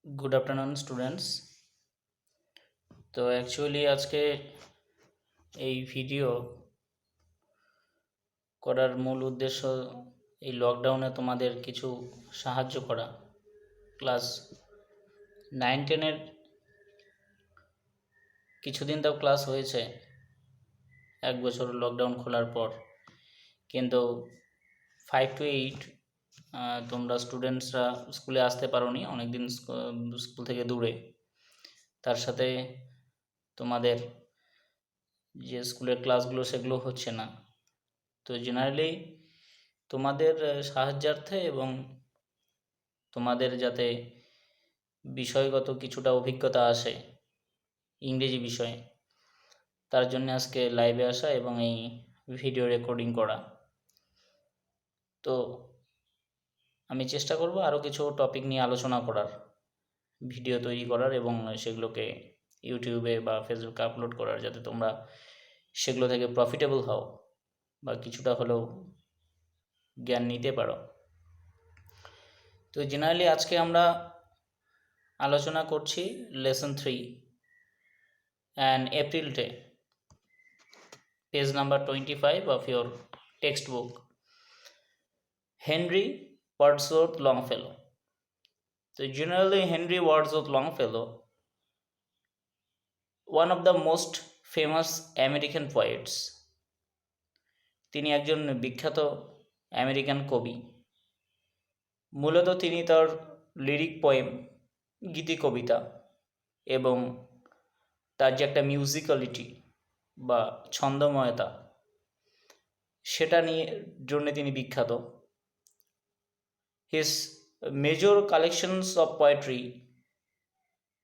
Good afternoon students. तो actually आज के ভিডিও করার মূল উদ্দেশ্য এই লকডাউনে তোমাদের কিছু সাহায্য করা। ক্লাস 9-10-এর কিছুদিন তো ক্লাস হয়েছে এক বছর লকডাউন খোলার পর, কিন্তু 5 to 8 তোমরা স্টুডেন্টসরা স্কুলে আসতে পারোনি, অনেক দিন স্কুল থেকে দূরে। তার সাথে তোমাদের যে স্কুলের ক্লাসগুলো সেগুলো হচ্ছে না। তো জেনারেলি তোমাদের সাহায্যার্থে এবং তোমাদের যাতে বিষয়গত কিছুটা অভিজ্ঞতা আসে ইংরেজি বিষয়ে, তার জন্য আজকে লাইভে আসা এবং এই ভিডিও রেকর্ডিং করা। তো আমি চেষ্টা করব আরও কিছু টপিক নিয়ে আলোচনা করার, ভিডিও তৈরি করার এবং সেগুলোকে ইউটিউবে বা ফেসবুকে আপলোড করার, যাতে তোমরা সেগুলো থেকে প্রফিটেবল হও বা কিছুটা হলেও জ্ঞান নিতে পারো। তো জেনারেলি আজকে আমরা আলোচনা করছি lesson 3 an April day, page number 25 of your text book, Henry Wadsworth Longfellow. তো generally Henry Wadsworth Longfellow, one of the most famous American poets. তিনি একজন বিখ্যাত আমেরিকান কবি। মূলত তিনি তার লিরিক পোয়েম, গীতি কবিতা এবং তার যে একটা মিউজিক্যালিটি বা ছন্দময়তা, সেটা নিয়ে জন্য তিনি বিখ্যাত। His major collections of poetry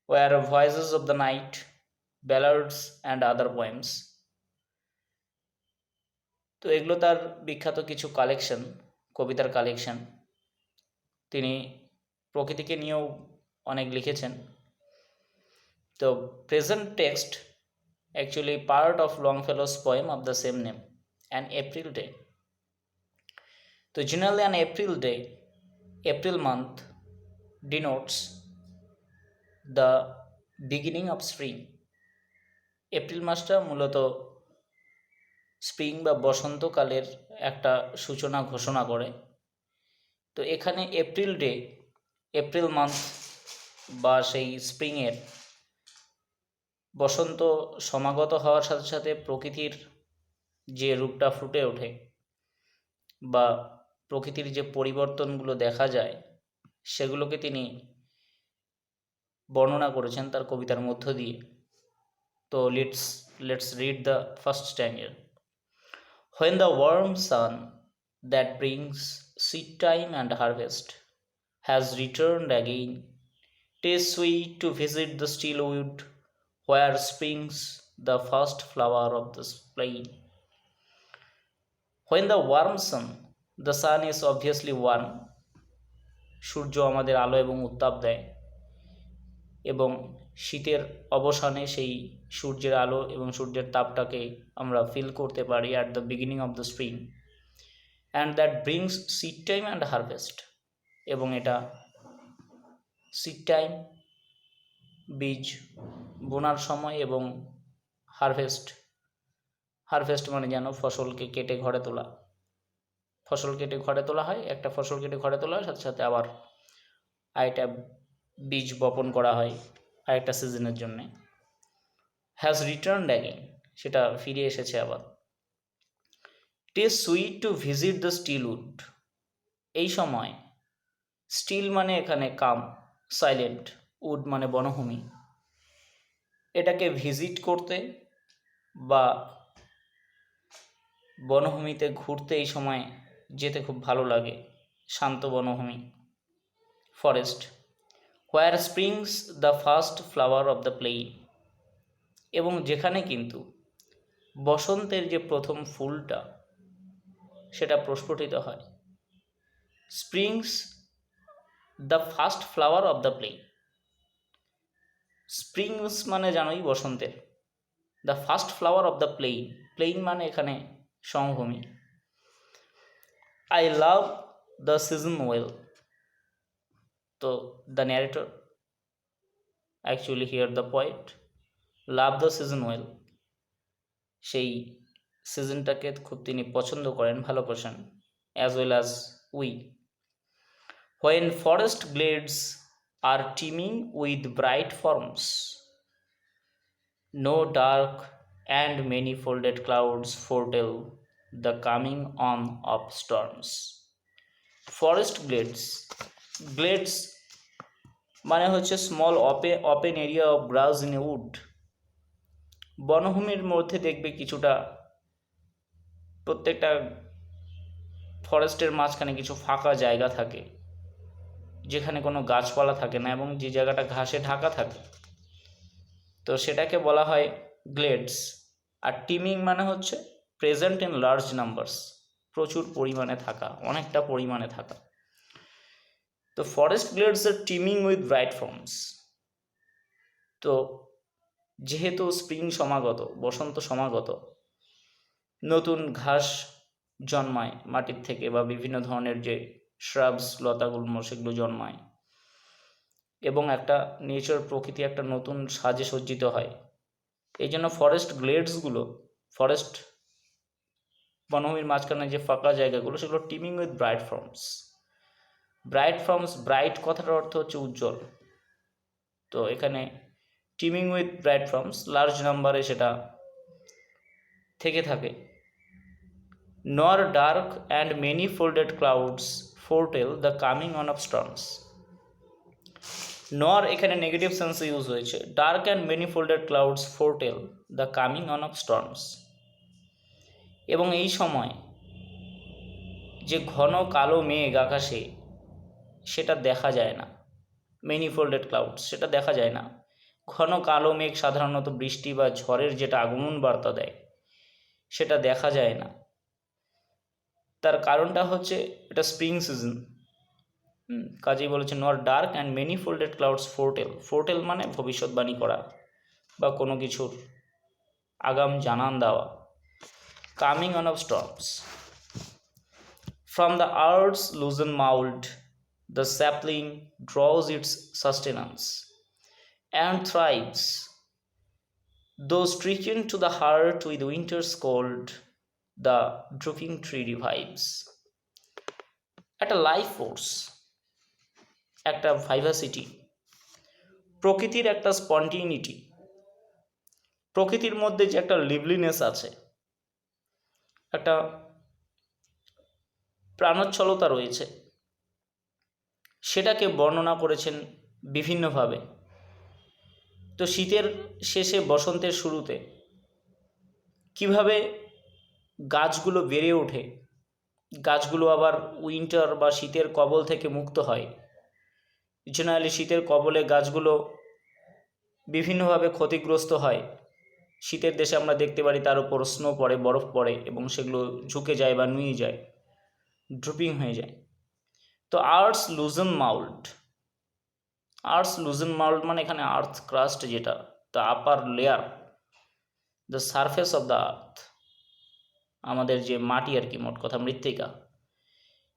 were voices of the night, ballads and other poems. তো এগুলো তার বিখ্যাত কিছু কালেকশন, কবিতার কালেকশন। তিনি প্রকৃতিকে নিয়েও অনেক লিখেছেন। তো present text actually part of Longfellow's poem of the same name, an April day. So generally an April day, April month denotes the beginning of spring. April মাসটা মূলত স্প্রিং বা বসন্তকালের একটা সূচনা ঘোষণা করে। তো এখানে এপ্রিল ডে, এপ্রিল মান্থ বা সেই স্প্রিংয়ের বসন্ত সমাগত হওয়ার সাথে সাথে প্রকৃতির যে রূপটা ফুটে ওঠে বা প্রকৃতির যে পরিবর্তনগুলো দেখা যায়, সেগুলোকে তিনি বর্ণনা করেছেন তার কবিতার মধ্য দিয়ে। তো let's read the first stanza. When the warm sun that brings seed time and harvest has returned again, 'tis sweet to visit the still wood where springs the first flower of the spring. When the warm sun, the sun is obviously warm, সূর্য আমাদের আলো এবং উত্তাপ দেয়, এবং শীতের অবসানে সেই সূর্যের আলো এবং সূর্যের তাপটাকে আমরা ফিল করতে পারি at the beginning of the spring, and that brings seed time and harvest. এবং এটা সিড টাইম, বীজ বোনার সময়, এবং হারভেস্ট, হারভেস্ট মানে যেন ফসলকে কেটে ঘরে তোলা, ফসল কেটে ঘরে তোলা হয়, একটা ফসল কেটে ঘরে তোলা হয়, সাথে সাথে আবার আরেকটা বীজ বপন করা হয় আরেকটা সিজনের জন্যে। হ্যাজ রিটার্নড অ্যাগেন, সেটা ফিরে এসেছে আবার। It is sweet to visit the still wood, এই সময় স্টিল মানে এখানে কাম, সাইলেন্ট, উড মানে বনভূমি, এটাকে ভিজিট করতে বা বনভূমিতে ঘুরতে এই সময় যেতে খুব ভালো লাগে, শান্ত বনভূমি, forest. Where springs the first flower of the plain, এবং যেখানে কিন্তু বসন্তের যে প্রথম ফুলটা সেটা প্রস্ফুটিত হয়। Springs the first flower of the plain, springs মানে জানোই বসন্তের, the first flower of the plain, plain মানে এখানে সমভূমি। I love the season well. তো the narrator actually here the poet love the season well, সেই সিজনটাকে খুব তিনি পছন্দ করেন, ভালোবাসেন, as well as we. When forest glades R teeming with bright forms, no dark and many folded clouds foretell the coming on of storms. Forest glades, glades মানে হচ্ছে small open area of grass in a wood. বনভূমির মধ্যে দেখবে কিছুটা, প্রত্যেকটা ফরেস্টের মাঝখানে কিছু ফাঁকা জায়গা থাকে যেখানে কোনো গাছপালা থাকে না এবং যে জায়গাটা ঘাসে ঢাকা থাকে, তো সেটাকে বলা হয় গ্লেডস। আর টিমিং মানে হচ্ছে প্রেজেন্ট ইন লার্জ নাম্বারস, প্রচুর পরিমাণে থাকা, অনেকটা পরিমাণে থাকা। তো forest glades R teeming with bright forms. তো যেহেতু স্প্রিং সমাগত, বসন্ত সমাগত, নতুন ঘাস জন্মায় মাটির থেকে বা বিভিন্ন ধরনের যে শ্রাবস লতাগুল্ম সেগুলো জন্মায় এবং একটা নেচার প্রকৃতি একটা নতুন সাজে সজ্জিত হয়। এই জন্য ফরেস্ট গ্লেডসগুলো, ফরেস্ট বনভূমির মাঝখানে যে ফাঁকা জায়গাগুলো সেগুলো teeming with bright forms. Bright forms, bright কথাটার অর্থ হচ্ছে উজ্জ্বল, তো এখানে teeming with bright forms large নাম্বারে সেটা থেকে থাকে। Nor dark and many folded clouds foretell the coming on of storms. Nor এখানে নেগেটিভ সেন্সে ইউজ হয়েছে। Dark and many folded clouds foretell the coming on of storms. এবং এই সময় যে ঘন কালো মেঘ আকাশে, সেটা দেখা যায় না। মেনি ফোল্ডেড ক্লাউডস, সেটা দেখা যায় না। ঘন কালো মেঘ সাধারণত বৃষ্টি বা ঝড়ের যেটা আগমন বার্তা দেয় সেটা দেখা যায় না। তার কারণটা হচ্ছে এটা স্প্রিং সিজন, কাজেই বলেছে not dark and many folded clouds foretell. Foretell মানে ভবিষ্যৎবাণী করা বা কোনো কিছুর আগাম জানান দেওয়া। Coming on of storms. From the earth's loosened mould the sapling draws its sustenance and thrives, though stricken to the heart with winter's cold, the drooping tree revives. একটা লাইফ ফোর্স, একটা ভাইভাসিটি, প্রকৃতির একটা স্পন্টিনিটি, প্রকৃতির মধ্যে যে একটা লিভলিনেস আছে, একটা প্রাণোচ্ছলতা রয়েছে, সেটাকে বর্ণনা করেছেন বিভিন্নভাবে। তো শীতের শেষে বসন্তের শুরুতে কিভাবে গাছগুলো বেড়ে ওঠে, গাছগুলো আবার উইন্টার বা শীতের কবল থেকে মুক্ত হয়। জেনারেলি শীতের কবলে গাছগুলো বিভিন্নভাবে ক্ষতিগ্রস্ত হয়। শীতের দেশে আমরা দেখতে পারি তার উপর স্নো পড়ে, বরফ পড়ে এবং সেগুলো ঝুঁকে যায় বা নুয়ে যায়, ড্রুপিং হয়ে যায়। তো আর্থস লুজেন মাউল্ড, আর্থস লুজেন মাউল্ড মানে এখানে আর্থ ক্রাস্ট, যেটা the upper layer, the surface of the earth, আমাদের যে মাটি আর কি, মোট কথা মৃত্তিকা,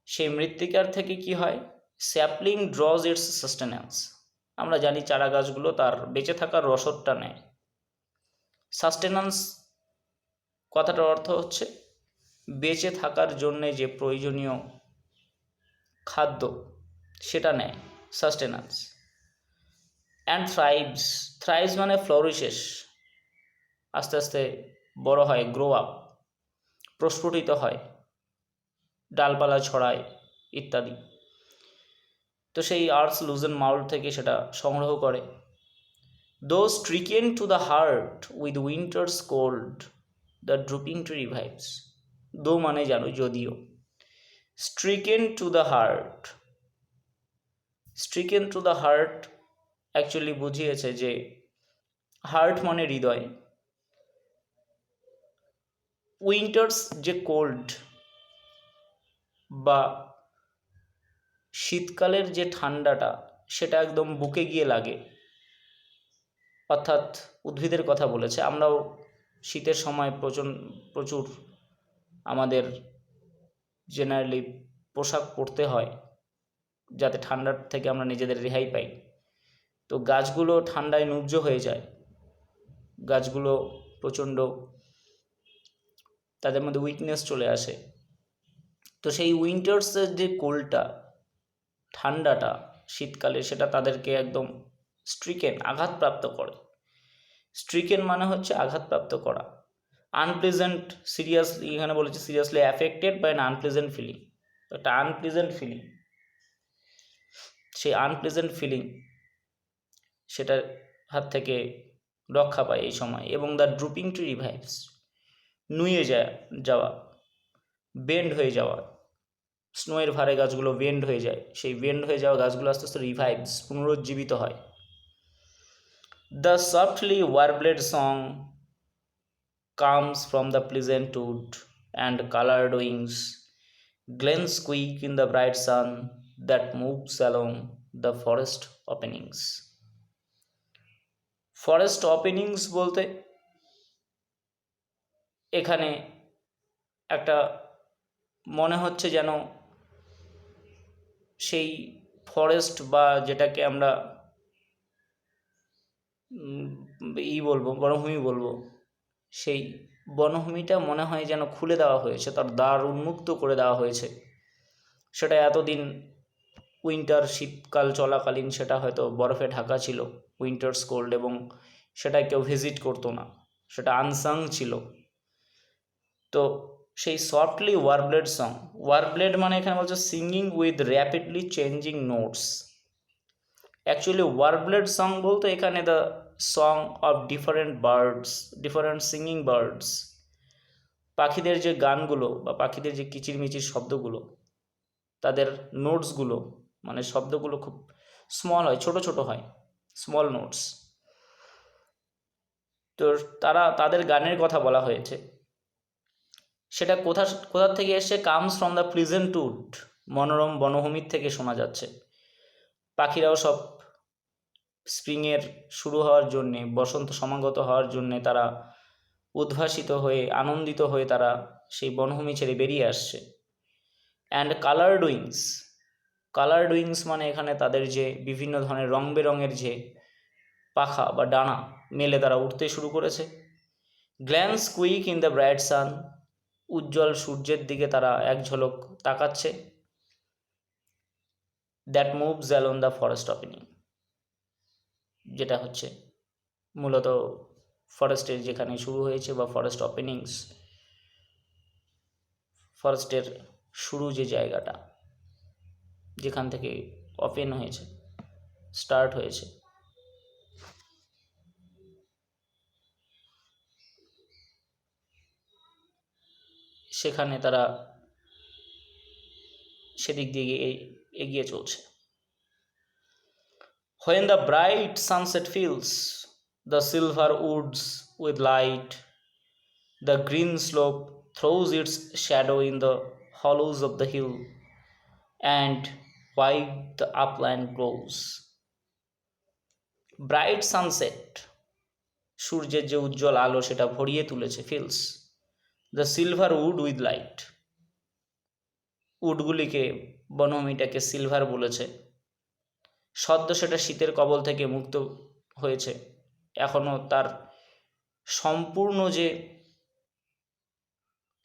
সেই মৃত্তিকার থেকে কি হয়, স্যাপলিং ড্রজ ইটস সাস্টেন্যান্স। আমরা জানি চারা গাছগুলো তার বেঁচে থাকার রসদটা নেয়। সাস্টেন্যান্স কথাটার অর্থ হচ্ছে বেঁচে থাকার জন্যে যে প্রয়োজনীয় খাদ্য সেটা নেয়, সাস্টেন্যান্স। অ্যান্ড থ্রাইভস, থ্রাইভস মানে ফ্লোরিশেস, আস্তে আস্তে বড় হয়, গ্রো আপ, প্রস্ফুটিত হয়, ডালপালা ছড়ায় ইত্যাদি। তো সেই আর্থস লুজেন মাউল্ড থেকে সেটা সংগ্রহ করে। Though stricken to the heart with winter's cold the drooping tree revives. Though মানে জানো যদিও, stricken to the heart, stricken to the heart actually বুঝিয়েছে যে হার্ট মানে হৃদয়। উইন্টার্স যে কোল্ড বা শীতকালের যে ঠান্ডাটা, সেটা একদম বুকে গিয়ে লাগে, অর্থাৎ উদ্ভিদের কথা বলেছে। আমরাও শীতের সময় প্রচুর আমাদের জেনারেলি পোশাক পরতে হয় যাতে ঠান্ডার থেকে আমরা নিজেদের রেহাই পাই। তো গাছগুলো ঠান্ডায় নুব্জ হয়ে যায়, গাছগুলো প্রচণ্ড তাদের মধ্যে উইকনেস চলে আসে। তো সেই উইন্টার্সের যে কোল্ডটা, ঠান্ডাটা শীতকালে, সেটা তাদেরকে একদম আঘাতপ্রাপ্ত করে। স্ট্রিকেন মানে হচ্ছে আঘাতপ্রাপ্ত করা। আনপ্লেজেন্ট, সিরিয়াসলি এখানে বলেছে seriously affected by an unpleasant feeling. একটা আনপ্লেজেন্ট ফিলিং, সেই আনপ্লেজেন্ট ফিলিং সেটার হাত থেকে রক্ষা পায় এই সময়। এবং দ্য ড্রুপিং ট্রি রিভাইভস, নুয়ে যাওয়া, বেন্ড হয়ে যাওয়া, স্নোয়ের ভারে গাছগুলো বেন্ড হয়ে যায়, সেই বেন্ড হয়ে যাওয়া গাছগুলো আস্তে আস্তে রিভাইভস, পুনরুজ্জীবিত হয়। The softly warbled song comes from the pleasant wood and colored wings, glens squeak in the bright sun that moves along the forest openings. Forest openings বলতে এখানে একটা মনে হচ্ছে যেন সেই ফরেস্ট বা যেটাকে আমরা বলবো বনভূমি বলবো, সেই বনভূমিটা মনে হয় যেন খুলে দেওয়া হয়েছে, তার দ্বার উন্মুক্ত করে দেওয়া হয়েছে। সেটা এতদিন উইন্টার, শীতকাল চলাকালীন সেটা হয়তো বরফে ঢাকা ছিল, উইন্টার্স কোল্ড, এবং সেটা কেউ ভিজিট করতো না, সেটা আনসাং ছিল। তো সেই সফটলি ওয়ারব্লেড সং, ওয়ারব্লেড মানে এখানে বলছে singing with rapidly changing notes. Actually warbled song বলতে এখানে the song of different birds, different singing birds, পাখিদের যে গানগুলো বা পাখিদের যে কিচিরমিচির শব্দগুলো, তাদের নোটসগুলো মানে শব্দগুলো খুব স্মল হয়, ছোট ছোট হয়, স্মল নোটস। তো তাদের গানের কথা বলা হয়েছে। সেটা কোথা থেকে এসে? Comes from the pleasant wood, মনোরম বনভূমির থেকে শোনা যাচ্ছে। পাখিরাও সব স্প্রিংয়ের শুরু হওয়ার জন্যে, বসন্ত সমাগত হওয়ার জন্যে তারা উদ্ভাসিত হয়ে, আনন্দিত হয়ে তারা সেই বনভূমি ছেড়ে বেরিয়ে আসছে। And coloured wings, coloured wings মানে এখানে তাদের যে বিভিন্ন ধরনের রং বেরঙের যে পাখা বা ডানা মেলে তারা উঠতে শুরু করেছে। Glance quick in the bright sun, উজ্জ্বল সূর্যের দিকে তারা এক ঝলক তাকাচ্ছে। That moves along the forest opening, যেটা হচ্ছে মূলত ফরেস্টের যেখানে শুরু হয়েছে বা ফরেস্ট ওপেনিংস, ফরেস্টের শুরু যে জায়গাটা যেখান থেকে ওপেন হয়েছে, স্টার্ট হয়েছে, সেখানে তারা সেদিক দিয়ে এগিয়ে চলছে। When the bright sunset fills the silver woods with light, the green slope throws its shadow in the hollows of the hill, and white the upland glows. Bright sunset, সূর্যের যে উজ্জ্বল আলো সেটা ভরিয়ে তুলেছে। Fills the silver wood with light, উডগুলিকে, বনভূমিটাকে silver বলেছে। সদ্য সেটা শীতের কবল থেকে মুক্ত হয়েছে, এখনও তার সম্পূর্ণ যে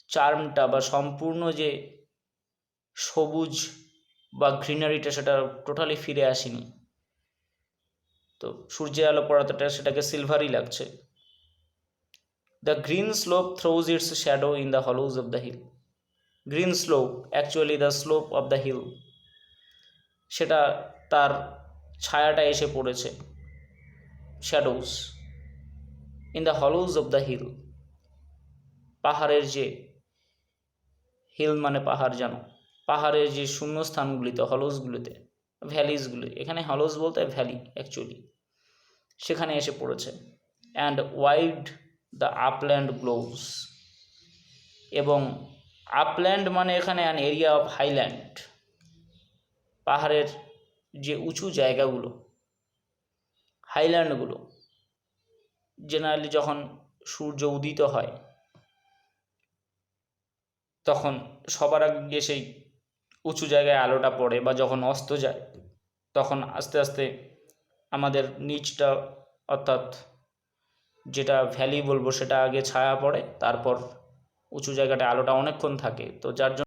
চার্মটা বা সম্পূর্ণ যে সবুজ বা গ্রিনারিটা সেটা টোটালি ফিরে আসেনি। তো সূর্যের আলো পড়াতে সেটাকে সিলভারই লাগছে। The green slope throws its shadow in the hollows of the hill. Green slope actually the slope of the hill, সেটা তার ছায়াটা এসে পড়েছে, shadows in the hollows of the hill, পাহাড়ের যে, হিল মানে পাহাড় জানো, পাহাড়ের যে শূন্যস্থানগুলিতে, হলোজগুলিতে, ভ্যালিজগুলি, এখানে হলোজ বলতে ভ্যালি অ্যাকচুয়ালি, সেখানে এসে পড়েছে। And wide the upland gloves, এবং আপল্যান্ড মানে এখানে অ্যান এরিয়া অফ হাইল্যান্ড, পাহাড়ের যে উঁচু জায়গাগুলো, হাইল্যান্ডগুলো, জেনারেলি যখন সূর্য উদিত হয় তখন সবার আগে সেই উঁচু জায়গায় আলোটা পড়ে, বা যখন অস্ত যায় তখন আস্তে আস্তে আমাদের নিচটা অর্থাৎ যেটা ভ্যালি বলবো সেটা আগে ছায়া পড়ে, তারপর উঁচু জায়গাটায় আলোটা অনেকক্ষণ থাকে, তো যার জন্য